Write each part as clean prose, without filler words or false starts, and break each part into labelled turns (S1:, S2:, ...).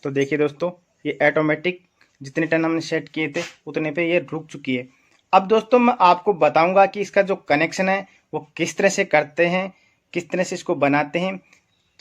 S1: तो देखिए दोस्तों, ये ऑटोमेटिक जितने टन हमने सेट किए थे उतने पे ये रुक चुकी है। अब दोस्तों मैं आपको बताऊंगा कि इसका जो कनेक्शन है वो किस तरह से करते हैं, किस तरह से इसको बनाते हैं।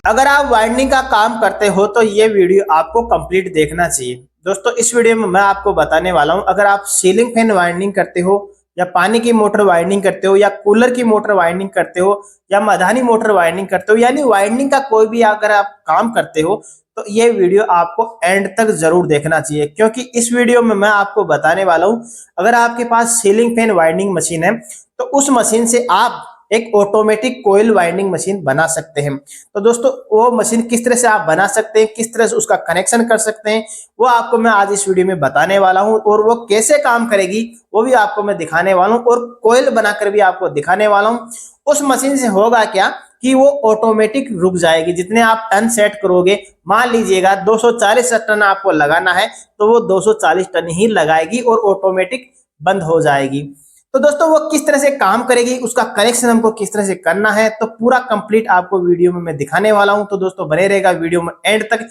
S2: अगर आप वाइंडिंग का काम करते हो तो ये वीडियो आपको कंप्लीट देखना चाहिए। दोस्तों इस वीडियो में मैं आपको बताने वाला हूं, अगर आप सीलिंग फैन वाइंडिंग करते हो या पानी की मोटर वाइंडिंग करते हो या कूलर की मोटर वाइंडिंग करते हो या मधानी मोटर वाइंडिंग करते हो, यानी वाइंडिंग का कोई भी अगर आप काम करते हो तो ये वीडियो आपको एंड तक जरूर देखना चाहिए, क्योंकि इस वीडियो में मैं आपको बताने वाला हूं अगर आपके पास सीलिंग फैन वाइंडिंग मशीन है तो उस मशीन से आप एक ऑटोमेटिक कोयल वाइंडिंग मशीन बना सकते हैं। तो दोस्तों वो मशीन किस तरह से आप बना सकते हैं, किस तरह से उसका कनेक्शन कर सकते हैं, वो आपको मैं आज इस वीडियो में बताने वाला हूं और वो कैसे काम करेगी वो भी आपको मैं दिखाने वाला हूं और कोयल बनाकर भी आपको दिखाने वाला हूं। उस मशीन से होगा क्या कि वो ऑटोमेटिक रुक जाएगी। जितने आप टन सेट करोगे, मान लीजिएगा 240 टन आपको लगाना है तो वो 240 टन ही लगाएगी और ऑटोमेटिक बंद हो जाएगी। तो दोस्तों वो किस तरह से काम करेगी, उसका कनेक्शन हमको किस तरह से करना है, तो पूरा कंप्लीट आपको वीडियो में मैं दिखाने वाला हूं। तो दोस्तों बने रहेगा वीडियो में एंड तक।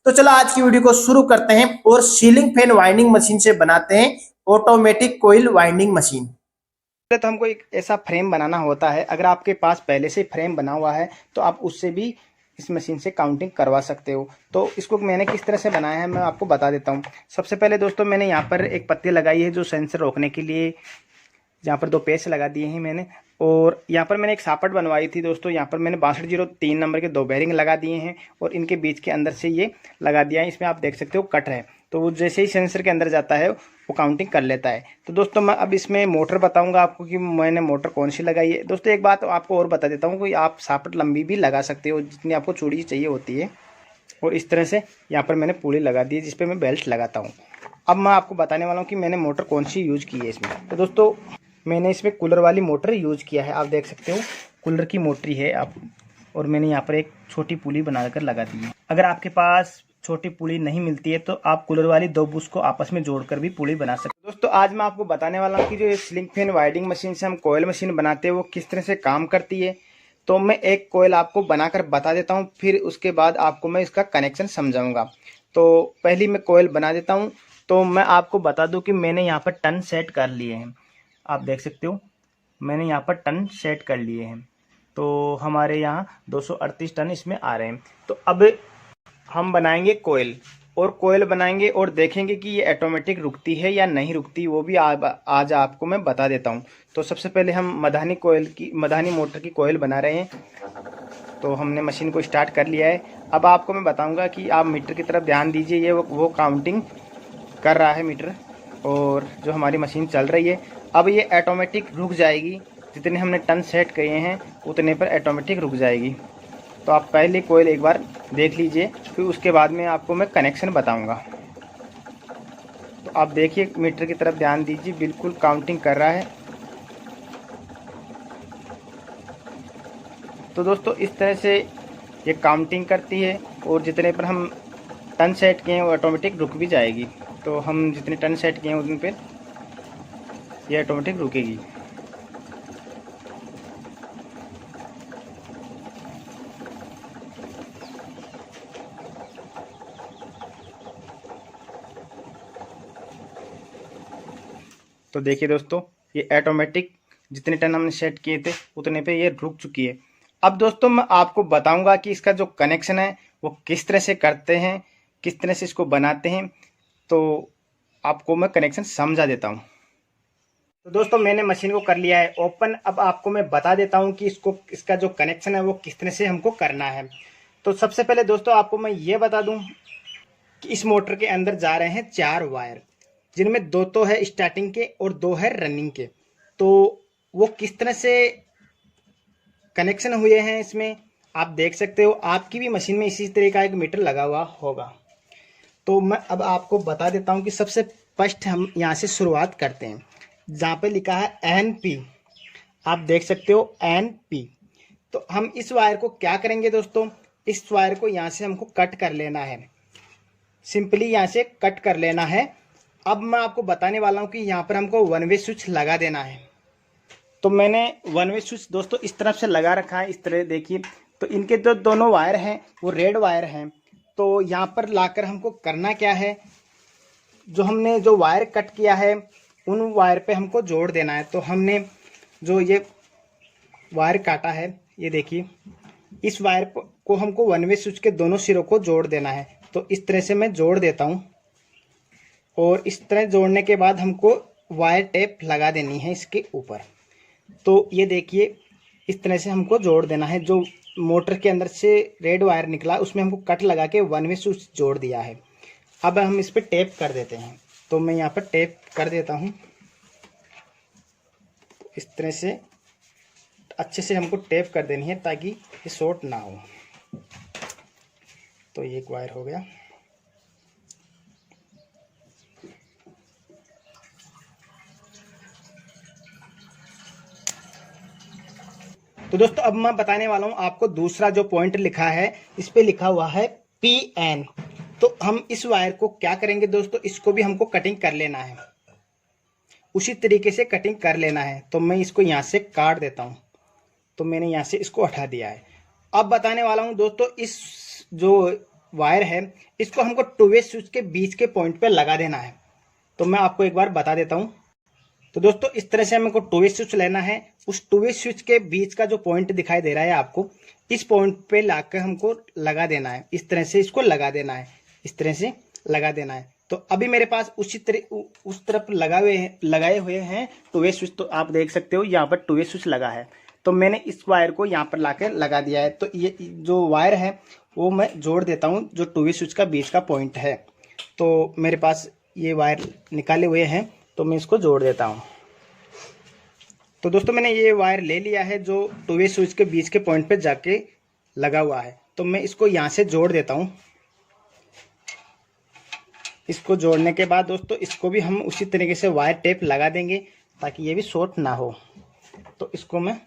S2: तो चलो आज की वीडियो को शुरू करते हैं और सीलिंग फैन वाइंडिंग मशीन से बनाते हैं ऑटोमेटिक कोयल वाइंडिंग मशीन।
S1: पहले तो हमको एक ऐसा फ्रेम बनाना होता है। अगर आपके पास पहले से फ्रेम बना हुआ है तो आप उससे भी इस मशीन से काउंटिंग करवा सकते हो। तो इसको मैंने किस तरह से बनाया है मैं आपको बता देता हूँ। सबसे पहले दोस्तों मैंने यहाँ पर एक पत्ती लगाई है जो सेंसर रोकने के लिए, यहाँ पर 2 पेच लगा दिए हैं मैंने। और यहाँ पर मैंने एक सापट बनवाई थी दोस्तों, यहाँ पर मैंने 6203 नंबर के 2 बेरिंग लगा दिए हैं और इनके बीच के अंदर से ये लगा दिया है। इसमें आप देख सकते हो कट है, तो वो जैसे ही सेंसर के अंदर जाता है वो काउंटिंग कर लेता है। तो दोस्तों मैं अब इसमें मोटर बताऊंगा आपको कि मैंने मोटर कौन सी लगाई है। दोस्तों एक बात आपको और बता देता हूँ कि आप सापट लंबी भी लगा सकते हो जितनी आपको चूड़ी चाहिए होती है। और इस तरह से यहाँ पर मैंने पुली लगा दी है जिस पर मैं बेल्ट लगाता हूँ। अब मैं आपको बताने वाला हूँ कि मैंने मोटर कौन सी यूज की है इसमें। तो दोस्तों मैंने इसमें कूलर वाली मोटर यूज किया है, आप देख सकते हो कूलर की मोटर है आप। और मैंने यहाँ पर एक छोटी पुली बनाकर लगा दी है। अगर आपके पास छोटी पुली नहीं मिलती है तो आप कूलर वाली 2 बुश को आपस में जोड़कर भी पुली बना सकते हो। दोस्तों आज मैं आपको बताने वाला हूँ कि जो सीलिंग फैन वाइंडिंग मशीन से हम कोयल मशीन बनाते हैं वो किस तरह से काम करती है। तो मैं एक कोयल आपको बनाकर बता देता हूँ, फिर उसके बाद आपको मैं इसका कनेक्शन समझाऊंगा। तो पहली मैं कोयल बना देता हूँ। तो मैं आपको बता दूं कि मैंने यहाँ पर टन सेट कर लिए हैं, आप देख सकते हो मैंने यहाँ पर टन सेट कर लिए हैं। तो हमारे यहाँ 238 टन इसमें आ रहे हैं। तो अब हम बनाएंगे कोयल, और कोयल बनाएंगे और देखेंगे कि ये ऑटोमेटिक रुकती है या नहीं रुकती, वो भी आज आपको मैं बता देता हूँ। तो सबसे पहले हम मधानी मोटर की कोयल बना रहे हैं। तो हमने मशीन को स्टार्ट कर लिया है। अब आपको मैं बताऊंगा कि आप मीटर की तरफ ध्यान दीजिए, ये वो काउंटिंग कर रहा है मीटर और जो हमारी मशीन चल रही है। अब ये ऑटोमेटिक रुक जाएगी, जितने हमने टन सेट किए हैं उतने पर ऑटोमेटिक रुक जाएगी। तो आप पहले कोयल एक बार देख लीजिए, फिर उसके बाद में आपको मैं कनेक्शन बताऊंगा। तो आप देखिए मीटर की तरफ ध्यान दीजिए, बिल्कुल काउंटिंग कर रहा है। तो दोस्तों इस तरह से ये काउंटिंग करती है और जितने पर हम टन सेट किए हैं वो ऑटोमेटिक रुक भी जाएगी। तो हम जितने टन सेट किए हैं उतने पर ये ऑटोमेटिक रुकेगी। तो देखिए दोस्तों ये ऑटोमेटिक जितने टन हमने सेट किए थे उतने पे ये रुक चुकी है। अब दोस्तों मैं आपको बताऊंगा कि इसका जो कनेक्शन है वो किस तरह से करते हैं, किस तरह से इसको बनाते हैं। तो आपको मैं कनेक्शन समझा देता हूँ। तो दोस्तों मैंने मशीन को कर लिया है ओपन। अब आपको मैं बता देता हूँ कि इसका जो कनेक्शन है वो किस तरह से हमको करना है। तो सबसे पहले दोस्तों आपको मैं ये बता दूँ कि इस मोटर के अंदर जा रहे हैं 4 वायर, जिनमें 2 तो है स्टार्टिंग के और 2 है रनिंग के। तो वो किस तरह से कनेक्शन हुए हैं इसमें आप देख सकते हो। आपकी भी मशीन में इसी तरह का एक मीटर लगा हुआ होगा। तो मैं अब आपको बता देता हूँ कि सबसे फर्स्ट हम यहाँ से शुरुआत करते हैं, जहाँ पे लिखा है NP, आप देख सकते हो NP। तो हम इस वायर को क्या करेंगे दोस्तों, इस वायर को यहाँ से हमको कट कर लेना है, सिंपली यहाँ से कट कर लेना है। अब मैं आपको बताने वाला हूँ कि यहाँ पर हमको 1 वे स्विच लगा देना है। तो मैंने 1 वे स्विच दोस्तों इस तरफ से लगा रखा है, इस तरह देखिए। तो इनके जो दोनों वायर हैं वो रेड वायर हैं तो यहाँ पर लाकर हमको करना क्या है, जो वायर कट किया है उन वायर पे हमको जोड़ देना है। तो हमने जो ये वायर काटा है, ये देखिए, इस वायर को हमको वन वे स्विच के दोनों सिरों को जोड़ देना है। तो इस तरह से मैं जोड़ देता हूँ और इस तरह जोड़ने के बाद हमको वायर टेप लगा देनी है इसके ऊपर। तो ये देखिए, इस तरह से हमको जोड़ देना है। जो मोटर के अंदर से रेड वायर निकला उसमें हमको कट लगा के वन वे स्विच जोड़ दिया है। अब हम इस पर टेप कर देते हैं। तो मैं यहाँ पर टेप कर देता हूँ। इस तरह से अच्छे से हमको टेप कर देनी है ताकि ये शॉर्ट ना हो। तो ये एक वायर हो गया। तो दोस्तों अब मैं बताने वाला हूँ आपको दूसरा जो पॉइंट लिखा है, इस पे लिखा हुआ है PN। तो हम इस वायर को क्या करेंगे दोस्तों, इसको भी हमको कटिंग कर लेना है, उसी तरीके से कटिंग कर लेना है। तो मैं इसको यहाँ से काट देता हूँ। तो मैंने यहाँ से इसको हटा दिया है। अब बताने वाला हूँ दोस्तों, इस जो वायर है इसको हमको टू वे स्विच के बीच के पॉइंट पे लगा देना है। तो मैं आपको एक बार बता देता हूँ। तो दोस्तों इस तरह से हमको टू वे स्विच लेना है। उस टू वे स्विच के बीच का जो पॉइंट दिखाई दे रहा है आपको, इस पॉइंट पे लाकर हमको लगा देना है। इस तरह से इसको लगा देना है, इस तरह से लगा देना है। तो अभी मेरे पास उस तरफ लगाए हुए हैं टू वे स्विच। तो आप देख सकते हो यहाँ पर टू वे स्विच लगा है। तो मैंने इस वायर को यहाँ पर लाकर लगा दिया है। तो ये जो वायर है वो मैं जोड़ देता हूँ, जो टू वे स्विच का बीच का पॉइंट है। तो मेरे पास ये वायर निकाले हुए हैं, तो मैं इसको जोड़ देता हूँ। तो दोस्तों मैंने ये वायर ले लिया है जो टू वे स्विच के बीच के पॉइंट पे जाके लगा हुआ है। तो मैं इसको यहाँ से जोड़ देता हूँ। इसको जोड़ने के बाद दोस्तों इसको भी हम उसी तरीके से वायर टेप लगा देंगे ताकि ये भी शॉर्ट ना हो। तो इसको मैं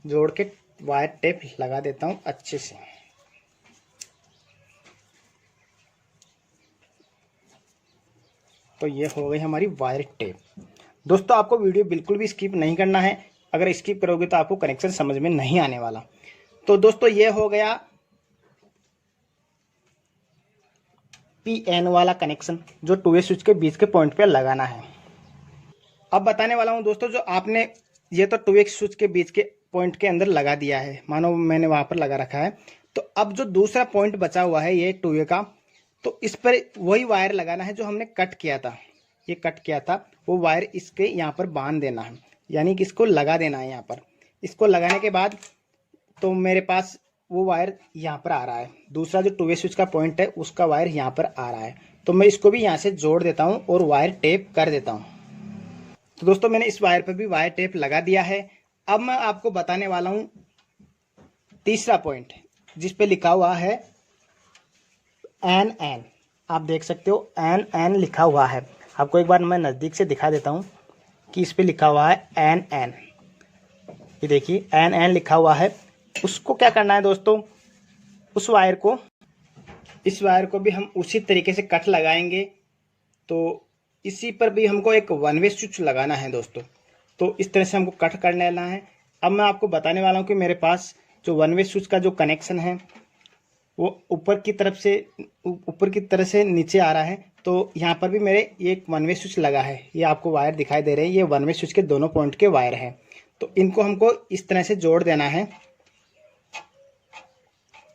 S1: जोड़ के वायर टेप लगा देता हूँ अच्छे से। तो ये हो गई हमारी वायर टेप। दोस्तों आपको वीडियो बिल्कुल भी स्किप नहीं करना है, अगर स्किप करोगे तो आपको कनेक्शन समझ में नहीं आने वाला। तो दोस्तों ये हो गया PN वाला कनेक्शन, जो टू वे स्विच के बीच के पॉइंट पे लगाना है। अब बताने वाला हूं दोस्तों, जो आपने ये तो टू वे स्विच के बीच के पॉइंट के अंदर लगा दिया है, मानो मैंने वहां पर लगा रखा है। तो अब जो दूसरा पॉइंट बचा हुआ है ये टू वे का, तो इस पर वही वायर लगाना है जो हमने कट किया था। ये कट किया था वो वायर इसके यहाँ पर बांध देना है, यानी कि इसको लगा देना है यहाँ पर। इसको लगाने के बाद तो मेरे पास वो वायर यहाँ पर आ रहा है, दूसरा जो टू वे स्विच का पॉइंट है उसका वायर यहाँ पर आ रहा है। तो मैं इसको भी यहाँ से जोड़ देता हूँ और वायर टेप कर देता हूँ। तो दोस्तों मैंने इस वायर पर भी वायर टेप लगा दिया है। अब मैं आपको बताने वाला हूँ तीसरा पॉइंट, जिस पे लिखा हुआ है NN। आप देख सकते हो NN लिखा हुआ है। आपको एक बार मैं नज़दीक से दिखा देता हूँ कि इस पे लिखा हुआ है NN। ये देखिए NN लिखा हुआ है। उसको क्या करना है दोस्तों, उस वायर को, इस वायर को भी हम उसी तरीके से कट लगाएंगे। तो इसी पर भी हमको एक वन वे स्विच लगाना है दोस्तों। तो इस तरह से हमको कट कर लेना है। अब मैं आपको बताने वाला हूँ कि मेरे पास जो वन वे स्विच का जो कनेक्शन है वो ऊपर की तरफ से नीचे आ रहा है। तो यहाँ पर भी मेरे ये एक वन वे स्विच लगा है। ये आपको वायर दिखाई दे रहे हैं, ये वन वे स्विच के दोनों पॉइंट के वायर हैं। तो इनको हमको इस तरह से जोड़ देना है।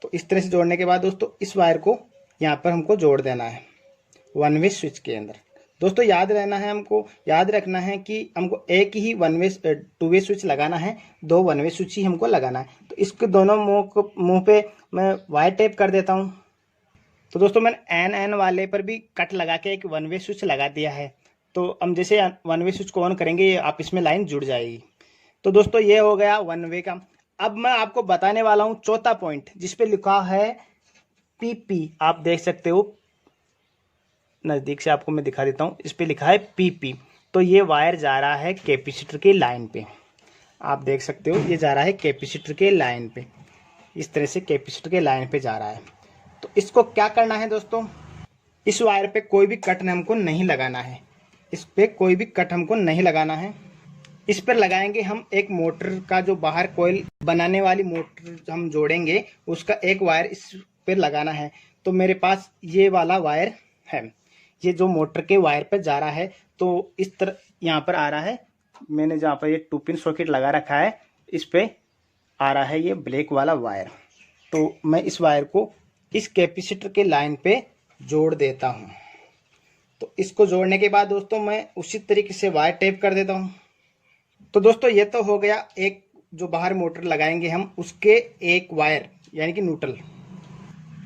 S1: तो इस तरह से जोड़ने के बाद दोस्तों इस वायर को यहाँ पर हमको जोड़ देना है वन वे स्विच के अंदर। दोस्तों याद रखना है कि हमको एक ही टू वे स्विच लगाना है, दो वन वे स्विच ही हमको लगाना है। तो इसके दोनों मुंह पे मैं वायर टेप कर देता हूँ। तो दोस्तों मैंने NN वाले पर भी कट लगा के एक वन वे स्विच लगा दिया है। तो हम जैसे वन वे स्विच को ऑन करेंगे आप इसमें लाइन जुड़ जाएगी। तो दोस्तों ये हो गया वन वे का। अब मैं आपको बताने वाला हूँ चौथा पॉइंट, जिसपे लिखा है PP। आप देख सकते हो, नज़दीक से आपको मैं दिखा देता हूँ। इस पे लिखा है PP। तो ये वायर जा रहा है कैपेसिटर की लाइन पे। आप देख सकते हो ये जा रहा है कैपेसिटर के लाइन पे, इस तरह से कैपेसिटर के लाइन पे जा रहा है। तो इसको क्या करना है दोस्तों, इस वायर पे कोई भी कट हमको नहीं लगाना है। इस पे कोई भी कट हमको नहीं लगाना है। इस पर लगाएंगे हम एक मोटर का, जो बाहर कोयल बनाने वाली मोटर हम जोड़ेंगे, उसका एक वायर इस पर लगाना है। तो मेरे पास ये वाला वायर है, ये जो मोटर के वायर पे जा रहा है। तो इस तरह यहाँ पर आ रहा है, मैंने जहाँ पर ये 2 पिन सॉकेट लगा रखा है, इस पे आ रहा है ये ब्लैक वाला वायर। तो मैं इस वायर को इस कैपेसिटर के लाइन पे जोड़ देता हूँ। तो इसको जोड़ने के बाद दोस्तों मैं उसी तरीके से वायर टेप कर देता हूँ। तो दोस्तों ये तो हो गया एक जो बाहर मोटर लगाएंगे हम उसके एक वायर यानी कि न्यूट्रल।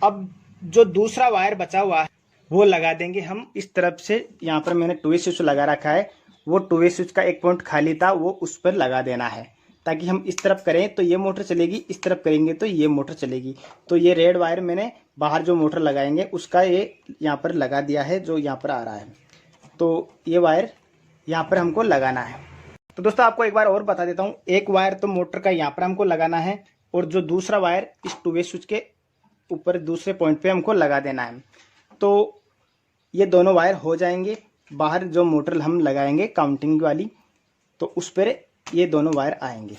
S1: अब जो दूसरा वायर बचा हुआ है वो लगा देंगे हम इस तरफ से। यहाँ पर मैंने 2 वे स्विच लगा रखा है, वो 2 वे स्विच का एक पॉइंट खाली था, वो उस पर लगा देना है ताकि हम इस तरफ करें तो ये मोटर चलेगी, इस तरफ करेंगे तो ये मोटर चलेगी। तो ये रेड वायर मैंने बाहर जो मोटर लगाएंगे उसका ये यहाँ पर लगा दिया है, जो यहाँ पर आ रहा है। तो ये वायर यहाँ पर हमको लगाना है। तो दोस्तों आपको एक बार और बता देता हूँ, एक वायर तो मोटर का यहाँ पर हमको लगाना है और जो दूसरा वायर इस 2 वे स्विच के ऊपर दूसरे पॉइंट पे हमको लगा देना है। तो ये दोनों वायर हो जाएंगे, बाहर जो मोटर हम लगाएंगे काउंटिंग वाली तो उस पर ये दोनों वायर आएंगे।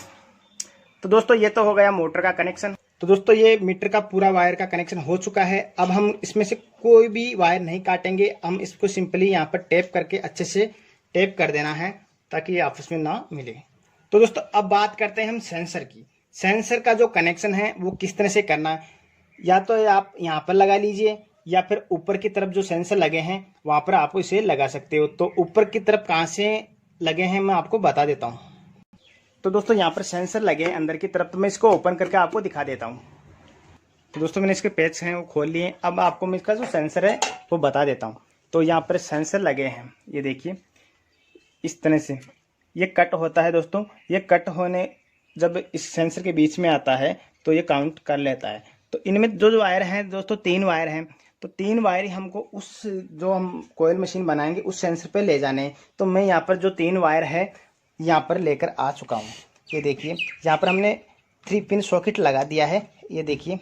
S1: तो दोस्तों ये तो हो गया मोटर का कनेक्शन। तो दोस्तों ये मीटर का पूरा वायर का कनेक्शन हो चुका है। अब हम इसमें से कोई भी वायर नहीं काटेंगे, हम इसको सिंपली यहाँ पर टेप करके अच्छे से टेप कर देना है ताकि ये आपस में ना मिले। तो दोस्तों अब बात करते हैं हम सेंसर की। सेंसर का जो कनेक्शन है वो किस तरह से करना है, या तो आप यहाँ पर लगा लीजिए या फिर ऊपर की तरफ जो सेंसर लगे हैं वहाँ पर आप इसे लगा सकते हो। तो ऊपर की तरफ कहाँ से लगे हैं मैं आपको बता देता हूँ। तो दोस्तों यहाँ पर सेंसर लगे हैं अंदर की तरफ, तो मैं इसको ओपन करके आपको दिखा देता हूँ। तो दोस्तों मैंने इसके पेच हैं वो खोल लिए। अब आपको मैं इसका जो सेंसर है वो बता देता हूँ। तो यहाँ पर सेंसर लगे हैं, ये देखिए इस तरह से ये कट होता है दोस्तों। ये कट होने जब इस सेंसर के बीच में आता है तो ये काउंट कर लेता है। तो इनमें जो वायर हैं दोस्तों 3 वायर हैं, तो 3 वायर ही हमको उस जो हम कोयल मशीन बनाएंगे उस सेंसर पे ले जाने हैं। तो मैं यहाँ पर जो 3 वायर है यहाँ पर लेकर आ चुका हूँ। ये देखिए यहाँ पर हमने 3 पिन सॉकेट लगा दिया है, ये देखिए।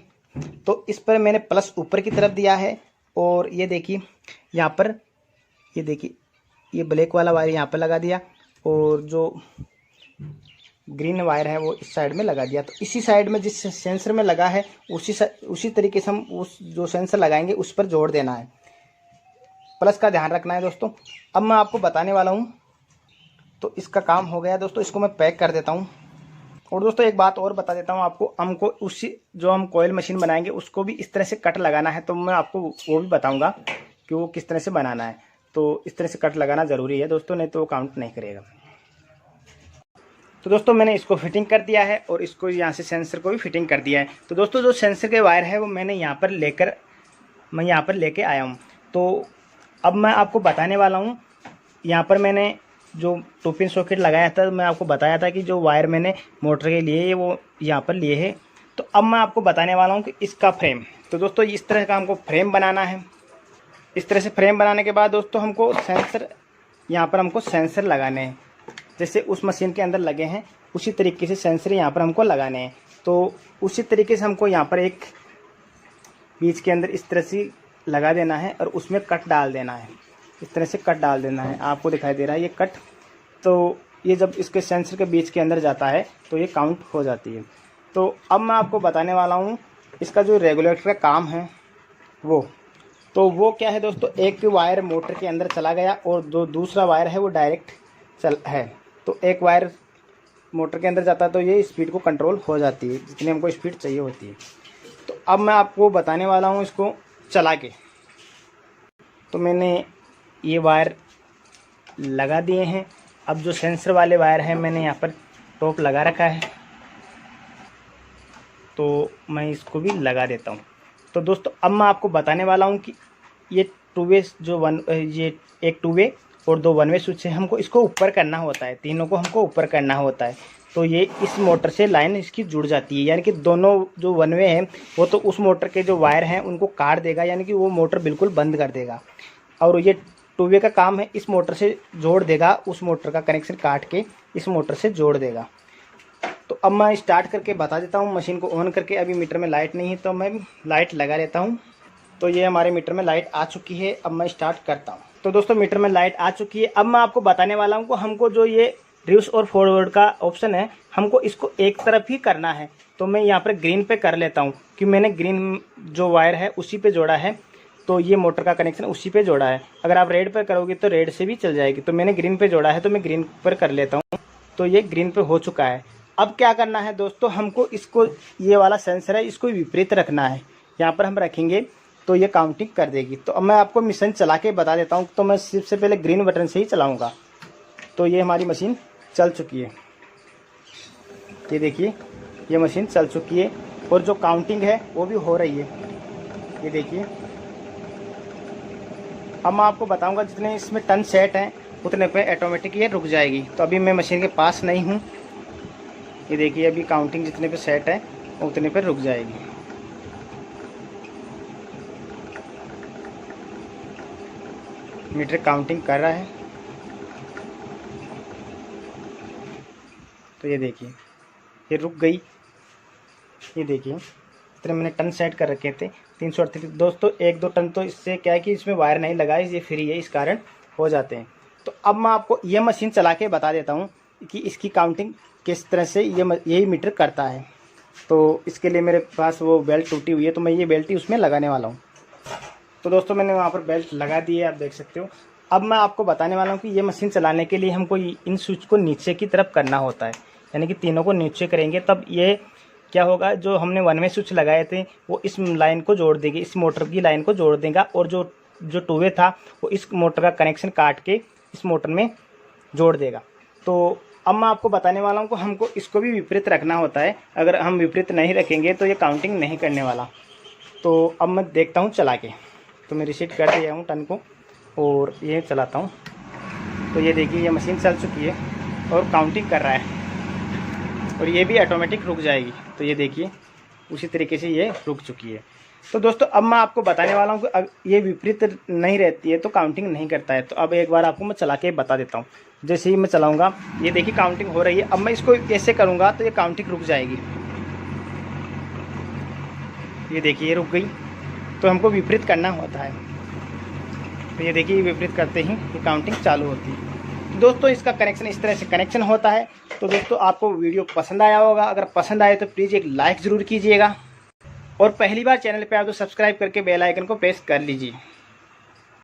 S1: तो इस पर मैंने प्लस ऊपर की तरफ दिया है और ये देखिए यहाँ पर ये देखिए ये ब्लैक वाला वायर यहाँ पर लगा दिया और जो ग्रीन वायर है वो इस साइड में लगा दिया। तो इसी साइड में जिस सेंसर में लगा है उसी तरीके से हम उस जो सेंसर लगाएंगे उस पर जोड़ देना है। प्लस का ध्यान रखना है दोस्तों। अब मैं आपको बताने वाला हूँ। तो इसका काम हो गया दोस्तों, इसको मैं पैक कर देता हूँ। और दोस्तों एक बात और बता देता हूँ आपको, हमको उसी जो हम कोयल मशीन बनाएंगे उसको भी इस तरह से कट लगाना है। तो मैं आपको वो भी बताऊँगा कि वो किस तरह से बनाना है। तो इस तरह से कट लगाना ज़रूरी है दोस्तों, नहीं तो वो काउंट नहीं करेगा। तो दोस्तों मैंने इसको फिटिंग कर दिया है और इसको यहाँ से सेंसर को भी फिटिंग कर दिया है। तो दोस्तों जो सेंसर के वायर है वो मैं यहाँ पर लेके आया हूँ। तो अब मैं आपको बताने वाला हूँ, यहाँ पर मैंने जो 2 पिन सॉकेट लगाया था मैं आपको बताया था कि जो वायर मैंने मोटर के लिए वो यहाँ पर लिए है। तो अब मैं आपको बताने वाला हूँ कि इसका फ्रेम। तो दोस्तों इस तरह का हमको फ्रेम बनाना है। इस तरह से फ्रेम बनाने के बाद दोस्तों हमको सेंसर यहाँ पर हमको सेंसर लगाने हैं, जैसे उस मशीन के अंदर लगे हैं उसी तरीके से सेंसर यहाँ पर हमको लगाने हैं। तो उसी तरीके से हमको यहाँ पर एक बीच के अंदर इस तरह से लगा देना है और उसमें कट डाल देना है। इस तरह से कट डाल देना है, आपको दिखाई दे रहा है ये कट। तो ये जब इसके सेंसर के बीच के अंदर जाता है तो ये काउंट हो जाती है। तो अब मैं आपको बताने वाला हूँ इसका जो रेगुलेटर का काम है वो क्या है दोस्तों। एक वायर मोटर के अंदर चला गया और जो दूसरा वायर है वो डायरेक्ट है। तो एक वायर मोटर के अंदर जाता है तो ये स्पीड को कंट्रोल हो जाती है जितनी हमको स्पीड चाहिए होती है। तो अब मैं आपको बताने वाला हूँ इसको चला के। तो मैंने ये वायर लगा दिए हैं। अब जो सेंसर वाले वायर हैं मैंने यहाँ पर टॉप लगा रखा है, तो मैं इसको भी लगा देता हूँ। तो दोस्तों अब मैं आपको बताने वाला हूँ कि ये 2 वे ये एक 2 वे और 2 1 वे स्विच है, हमको इसको ऊपर करना होता है, तीनों को हमको ऊपर करना होता है। तो ये इस मोटर से लाइन इसकी जुड़ जाती है, यानी कि दोनों जो 1 वे हैं वो तो उस मोटर के जो वायर हैं उनको काट देगा, यानी कि वो मोटर बिल्कुल बंद कर देगा। और ये 2 वे का काम है इस मोटर से जोड़ देगा, उस मोटर का कनेक्शन काट के इस मोटर से जोड़ देगा। तो अब मैं स्टार्ट करके बता देता हूँ मशीन को ऑन करके। अभी मीटर में लाइट नहीं है तो मैं लाइट लगा लेता हूँ। तो ये हमारे मीटर में लाइट आ चुकी है। अब मैं स्टार्ट करता हूँ। तो दोस्तों मीटर में लाइट आ चुकी है। अब मैं आपको बताने वाला हूँ कि हमको जो ये रिवर्स और फॉरवर्ड का ऑप्शन है हमको इसको एक तरफ ही करना है। तो मैं यहाँ पर ग्रीन पे कर लेता हूँ कि मैंने ग्रीन जो वायर है उसी पे जोड़ा है, तो ये मोटर का कनेक्शन उसी पे जोड़ा है। अगर आप रेड पर करोगे तो रेड से भी चल जाएगी, तो मैंने ग्रीन पे जोड़ा है तो मैं ग्रीन पर कर लेता हूँ। तो ये ग्रीन पे हो चुका है। अब क्या करना है दोस्तों, हमको इसको, ये वाला सेंसर है इसको विपरीत रखना है। यहाँ पर हम रखेंगे तो ये काउंटिंग कर देगी। तो अब मैं आपको मशीन चला के बता देता हूँ। तो मैं सबसे पहले ग्रीन बटन से ही चलाऊँगा। तो ये हमारी मशीन चल चुकी है, ये देखिए ये मशीन चल चुकी है और जो काउंटिंग है वो भी हो रही है, ये देखिए। अब मैं आपको बताऊंगा जितने इसमें टन सेट हैं उतने पे ऑटोमेटिक ये रुक जाएगी। तो अभी मैं मशीन के पास नहीं हूँ, ये देखिए अभी काउंटिंग जितने पे सेट है उतने पे रुक जाएगी। मीटर काउंटिंग कर रहा है, तो ये देखिए ये रुक गई। ये देखिए इतने मैंने टन सेट कर रखे थे 338। दोस्तों 1-2 टन तो इससे क्या है कि इसमें वायर नहीं लगा है, ये फ्री है, इस कारण हो जाते हैं। तो अब मैं आपको ये मशीन चला के बता देता हूँ कि इसकी काउंटिंग किस तरह से यही मीटर करता है। तो इसके लिए मेरे पास वो बेल्ट टूटी हुई है, तो मैं ये बेल्ट ही उसमें लगाने वाला हूँ। तो दोस्तों मैंने वहाँ पर बेल्ट लगा दी है, आप देख सकते हो। अब मैं आपको बताने वाला हूँ कि ये मशीन चलाने के लिए हमको इन स्विच को नीचे की तरफ करना होता है, यानी कि तीनों को नीचे करेंगे तब ये क्या होगा, जो हमने 1 वे स्विच लगाए थे वो इस लाइन को जोड़ देगी, इस मोटर की लाइन को जोड़ देगा, और जो 2 वे था वो इस मोटर का कनेक्शन काट के इस मोटर में जोड़ देगा। तो अब मैं आपको बताने वाला हूँ कि हमको इसको भी विपरीत रखना होता है। अगर हम विपरीत नहीं रखेंगे तो ये काउंटिंग नहीं करने वाला। तो अब मैं देखता हूँ चला के। तो मैं रिसेट कर दिया हूँ टन को और ये चलाता हूँ। तो ये देखिए ये मशीन चल चुकी है और काउंटिंग कर रहा है, और ये भी ऑटोमेटिक रुक जाएगी। तो ये देखिए उसी तरीके से ये रुक चुकी है। तो दोस्तों अब मैं आपको बताने वाला हूँ कि अब ये विपरीत नहीं रहती है तो काउंटिंग नहीं करता है। तो अब एक बार आपको मैं चला के बता देता हूँ। जैसे ही मैं चलाऊँगा ये देखिए काउंटिंग हो रही है। अब मैं इसको ऐसे करूँगा तो ये काउंटिंग रुक जाएगी, ये देखिए ये रुक गई। तो हमको विपरीत करना होता है। तो ये देखिए विपरीत करते ही ये काउंटिंग चालू होती है। दोस्तों इसका कनेक्शन इस तरह से कनेक्शन होता है। तो दोस्तों आपको वीडियो पसंद आया होगा, अगर पसंद आए तो प्लीज़ एक लाइक ज़रूर कीजिएगा, और पहली बार चैनल पे आप तो सब्सक्राइब करके बेल आइकन को प्रेस कर लीजिए।